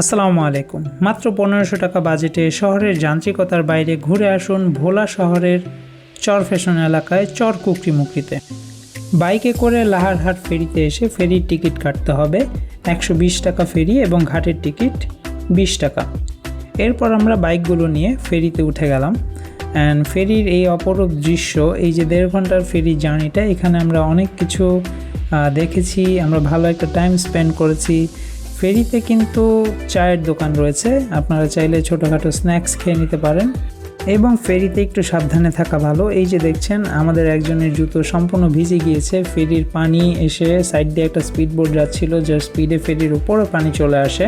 আসসালামু আলাইকুম। মাত্র 1500 টাকা বাজেটে শহরের যান্ত্রিকতার বাইরে ঘুরে আসুন ভোলা শহরের চর ফ্যাশন এলাকায় চর কুকরিমুকরিতে। বাইকে করে লাহারহাট ফেরিতে এসে ফেরির টিকিট কাটতে হবে 120 টাকা ফেরি এবং ঘাটের টিকিট 20 টাকা। এরপর আমরা বাইকগুলো নিয়ে ফেরিতে উঠে গেলাম। অ্যান্ড ফেরির এই অপরূপ দৃশ্য, এই যে 1.5 ঘন্টার ফেরি জার্নিটা, এখানে আমরা অনেক কিছু দেখেছি, আমরা ভালো একটা টাইম স্পেন্ড করেছি। ফেরিতে কিন্তু চায়ের দোকান রয়েছে, আপনারা চাইলে ছোটোখাটো স্ন্যাক্স খেয়ে নিতে পারেন এবং ফেরিতে একটু সাবধানে থাকা ভালো। এই যে দেখছেন আমাদের একজনের জুতো সম্পূর্ণ ভিজে গিয়েছে। ফেরির পানি এসে সাইড দিয়ে একটা স্পিড বোট যাচ্ছিল, যার স্পিডে ফেরির উপরও পানি চলে আসে।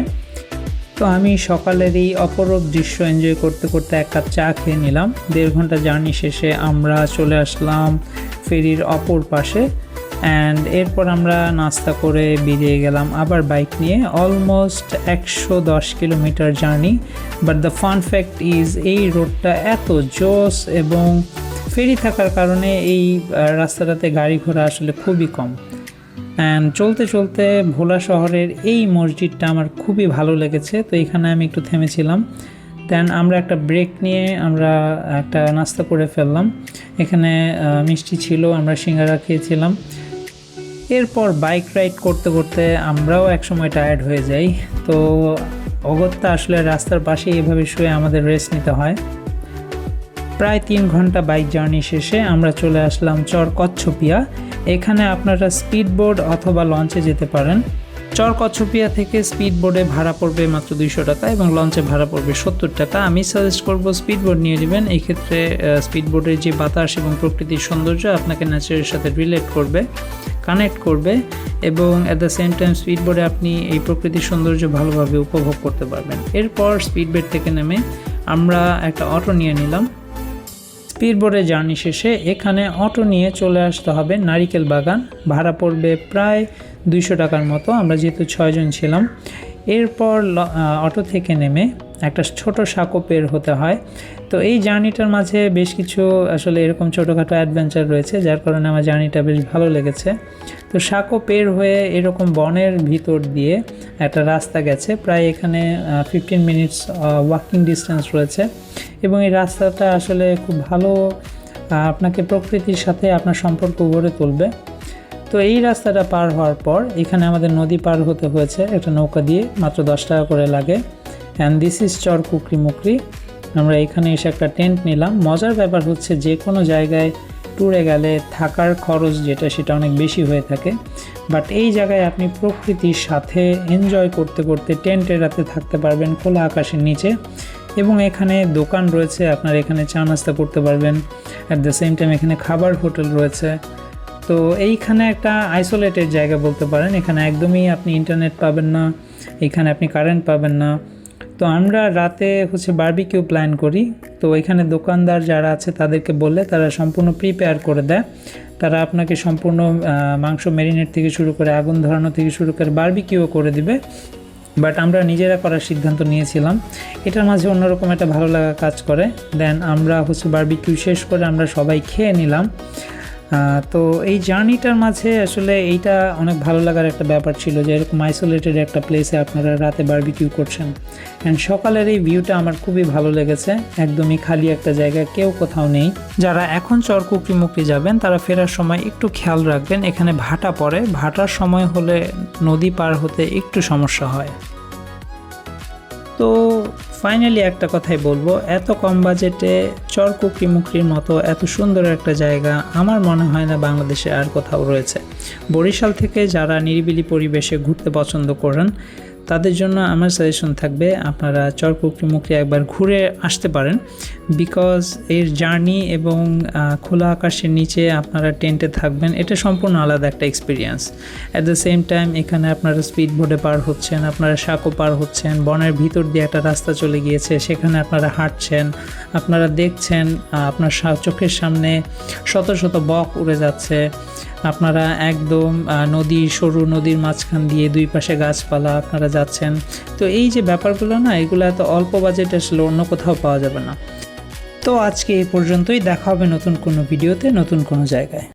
তো আমি সকালের এই অপরূপ দৃশ্য এনজয় করতে করতে এক কাপ চা খেয়ে নিলাম। 1.5 ঘন্টা জার্নি শেষে আমরা চলে আসলাম ফেরির অপর পাশে। অ্যান্ড এরপর আমরা নাস্তা করে বেরিয়ে গেলাম আবার বাইক নিয়ে। Almost 110 kilometre journey. But the fun fact is, এই রোডটা এত জোস এবং ফেরি থাকার কারণে এই রাস্তাটাতে গাড়ি ঘোড়া আসলে খুবই কম। অ্যান্ড চলতে চলতে ভোলা শহরের এই মসজিদটা আমার খুবই ভালো লেগেছে, তো এখানে আমি একটু থেমেছিলাম। দেন আমরা একটা ব্রেক নিয়ে আমরা একটা নাস্তা করে ফেললাম। এখানে মিষ্টি ছিল, আমরা সিঙ্গারা খেয়েছিলাম। এরপর বাইক রাইড করতে করতে আমরাও একসময় টায়ার্ড হয়ে যাই, তো অগত্যা আসলে রাস্তার পাশে এভাবে শুয়ে আমাদের রেস্ট নিতে হয়। প্রায় 3 ঘন্টা বাইক জার্নি শেষে আমরা চলে আসলাম চর কচ্ছপিয়া। এখানে আপনারা স্পিড বোট অথবা লঞ্চে যেতে পারেন। চর কচ্ছপিয়া থেকে স্পিড বোটে ভাড়া পড়বে মাত্র 200 টাকা এবং লঞ্চে ভাড়া পড়বে 70 টাকা। আমি সাজেস্ট করব স্পিড বোট নিয়ে নেবেন। এই ক্ষেত্রে স্পিড বোটের যে বাতাস এবং প্রকৃতির সৌন্দর্য আপনাকে ন্যাচারের সাথে রিলেট করবে, কানেক্ট করবে এবং at the same time speed বোটে আপনি এই প্রকৃতির সৌন্দর্য ভালোভাবে উপভোগ করতে পারবেন। এরপর স্পিড বোট থেকে নেমে আমরা একটা অটো নিয়ে নিলাম। স্পিড বোটে জার্নি শেষে এখানে অটো নিয়ে চলে আসতে হবে নারিকেল বাগান। ভাড়া পড়বে প্রায় 200 টাকার মতো, আমরা যেহেতু 6 জন ছিলাম। এরপর অটো থেকে নেমে একটা ছোট সাঁকো পের হতে হয়। তো এই জার্নিটার মাঝে বেশ কিছু আসলে এরকম ছোটোখাটো অ্যাডভেঞ্চার রয়েছে, যার কারণে আমার জার্নিটা বেশ ভালো লেগেছে। তো সাঁকো পের হয়ে এরকম বনের ভিতর দিয়ে একটা রাস্তা গেছে, প্রায় এখানে 15 মিনিটস ওয়াকিং ডিস্টেন্স রয়েছে এবং এই রাস্তাটা আসলে খুব ভালো আপনাকে প্রকৃতির সাথে আপনার সম্পর্ক গড়ে তুলবে। তো এই রাস্তাটা পার হওয়ার পর এখানে আমাদের নদী পার হতে হয়েছে একটা নৌকা দিয়ে, মাত্র 10 টাকা করে লাগে। অ্যান্ড দিস ইজ চর কুকরিমুকরি। আমরা এখানে এসে একটা টেন্ট নিলাম। মজার ব্যাপার হচ্ছে যে কোনো জায়গায় ট্যুরে গেলে থাকার খরচ যেটা সেটা অনেক বেশি হয়ে থাকে, বাট এই জায়গায় আপনি প্রকৃতির সাথে এনজয় করতে করতে টেন্টের রাতে থাকতে পারবেন খোলা আকাশের নিচে। এবং এখানে দোকান রয়েছে, আপনারা এখানে চা নাস্তা করতে পারবেন। অ্যাট দ্য সেম টাইম এখানে খাবার হোটেল রয়েছে। তো এইখানে একটা আইসোলেটেড জায়গা বলতে পারেন। এখানে একদমই আপনি ইন্টারনেট পাবেন না, এখানে আপনি কারেন্ট পাবেন না। তো আমরা রাতে বারবিকিউ প্ল্যান করি। তো এখানে দোকানদার যারা আছে তাদেরকে বললে তারা সম্পূর্ণ প্রিপেয়ার করে দেয়। তারা আপনাকে সম্পূর্ণ মাংস ম্যারিনেট থেকে শুরু করে আগুন ধরানো থেকে শুরু করে বারবিকিউ করে দিবে। বাট আমরা নিজেরা করার সিদ্ধান্ত নিয়েছিলাম, এটার মাঝে অন্যরকম একটা ভালো লাগা কাজ করে। দেন আমরা বারবিকিউ শেষ করে আমরা সবাই খেয়ে নিলাম। তো এই জার্নিটার মাঝে আসলে এইটা অনেক ভালো লাগার একটা ব্যাপার ছিল যে এরকম আইসোলেটেড একটা প্লেসে আপনারা রাতে বারবিকিউ করছেন। অ্যান্ড সকালের এই ভিউটা আমার খুবই ভালো লেগেছে, একদমই খালি একটা জায়গা, কেউ কোথাও নেই। যারা এখন চর কুকরিমুকরি যাবেন তারা ফেরার সময় একটু খেয়াল রাখবেন, এখানে ভাটা পড়ে, ভাটার সময় হলে নদী পার হতে একটু সমস্যা হয়। তো ফাইনালি একটা কথাই বলবো, এত কম বাজেটে চর কুকরিমুকরির মতো এত সুন্দর একটা জায়গা আমার মনে হয় না বাংলাদেশে আর কোথাও রয়েছে। বরিশাল থেকে যারা নিরিবিলি পরিবেশে ঘুরতে পছন্দ করেন তাদের জন্য আমার সাজেশন থাকবে আপনারা চর কুকরিমুকরি একবার ঘুরে আসতে পারেন, বিকজ এর জার্নি এবং খোলা আকাশের নিচে আপনারা টেন্টে থাকবেন, এটা সম্পূর্ণ আলাদা একটা experience. At the same time এখানে আপনারা স্পিড বোটে পার হচ্ছেন, আপনারা সাঁকো পার হচ্ছেন, বনের ভিতর দিয়ে একটা রাস্তা চলে গিয়েছে, সেখানে আপনারা হাঁটছেন, আপনারা দেখছেন আপনার চোখের সামনে শত শত বক উড়ে যাচ্ছে, আপনারা একদম সরু নদীর মাঝখান দিয়ে দুই পাশে গাছপালা আপনারা যাচ্ছেন। তো এই যে ব্যাপারগুলো না, এগুলো এত অল্প বাজেটে আসলে অন্য কোথাও পাওয়া যাবে না। তো আজকে এই পর্যন্তই, দেখা হবে নতুন কোনো ভিডিওতে নতুন কোনো জায়গায়।